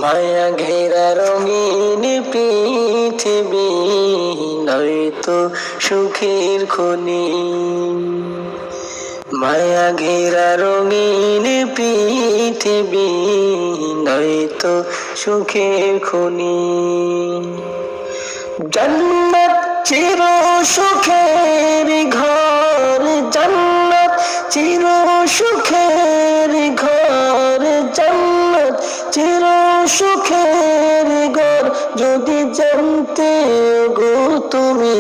মায়া ঘেরা রঙিন পৃথিবী নয়তো সুখের খনি। মায়া ঘেরা রঙিন পৃথিবী নয়তো সুখের খনি। জান্নাত চির সুখের ঘর, জান্নাত চির সুখের ঘর, জান্নাত চির সুখের ঘর। যদি জানতে গো তুমি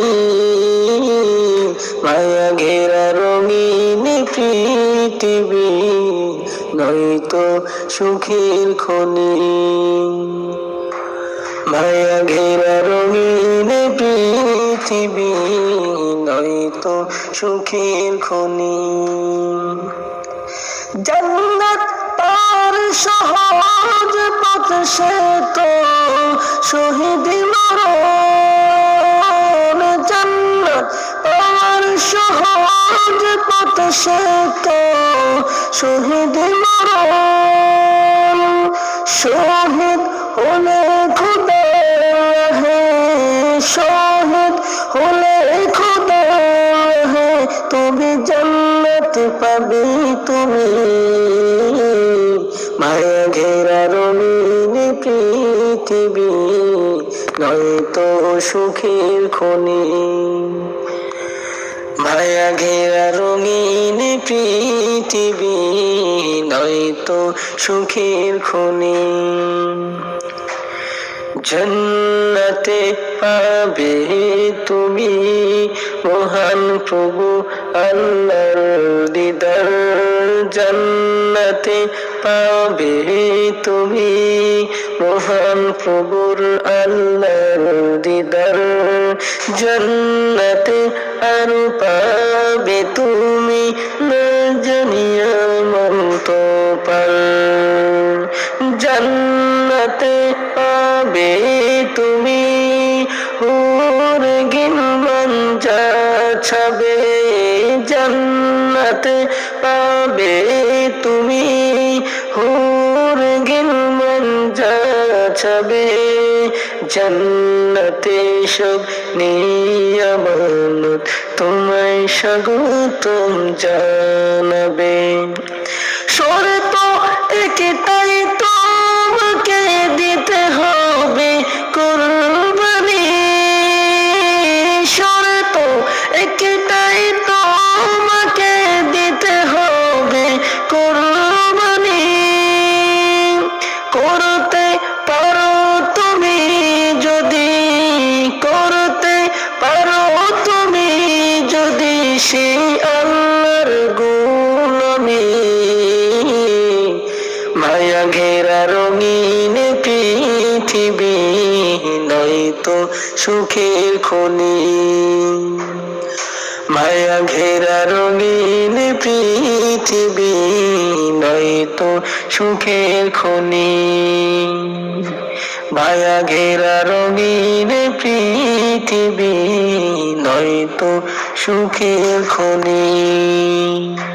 মায়া ঘেরা রঙিন পৃথিবী নয়তো সুখের খনি। মায়া ঘেরা রঙিন পৃথিবী নয়তো সুখের খনি। জান্নাত পার সহজ পথ সে তো শহীদ মরণ। জান্নাত পার সহজ পথ সে তো শহীদ মরণ। শহীদ হলে খোদা হে, শহীদ হলে খোদা হে, তবে জান্নাত পাবে তুমি। মায়া ঘেরা রঙিন পৃথিবী নয়তো সুখের খনি। মায়া ঘেরা রঙিন পৃথিবী নয়তো সুখের খনি। জান্নাতে পাবে তুমি মহান প্রভু আল্লাহর দিদার। জান্নাতে পাবে তুমি মহান প্রভুর আল্লাহর দিদার। জান্নাতে আরো পাবে তুমি না জানিয়া মন্ত পার। জান্নাতে পাবে তুমি হুর গিলমান যা ছাবে। জান্নাতে পাবে তুমি হুর গিলমান যা ছাবে। জান্নাতে সব নিয়ামত তোমায় স্বাগতম জানাবে। শর্ত একটাই তোমাকে দিতে হবে কুরবানি। শর্ত একটাই তোমাকে দিতে হবে কুরবানি। করতে পারো তুমি যদি, করতে পারো তুমি যদি সেই আল্লাহর গোলামি। মায়া ঘেরা রঙিন পৃথিবী নয়তো সুখের খনি। মায়া ঘেরা রঙিন পৃথিবী নয়তো সুখের খনি। মায়া ঘেরা রঙিন পৃথিবী নয়তো সুখের খনি।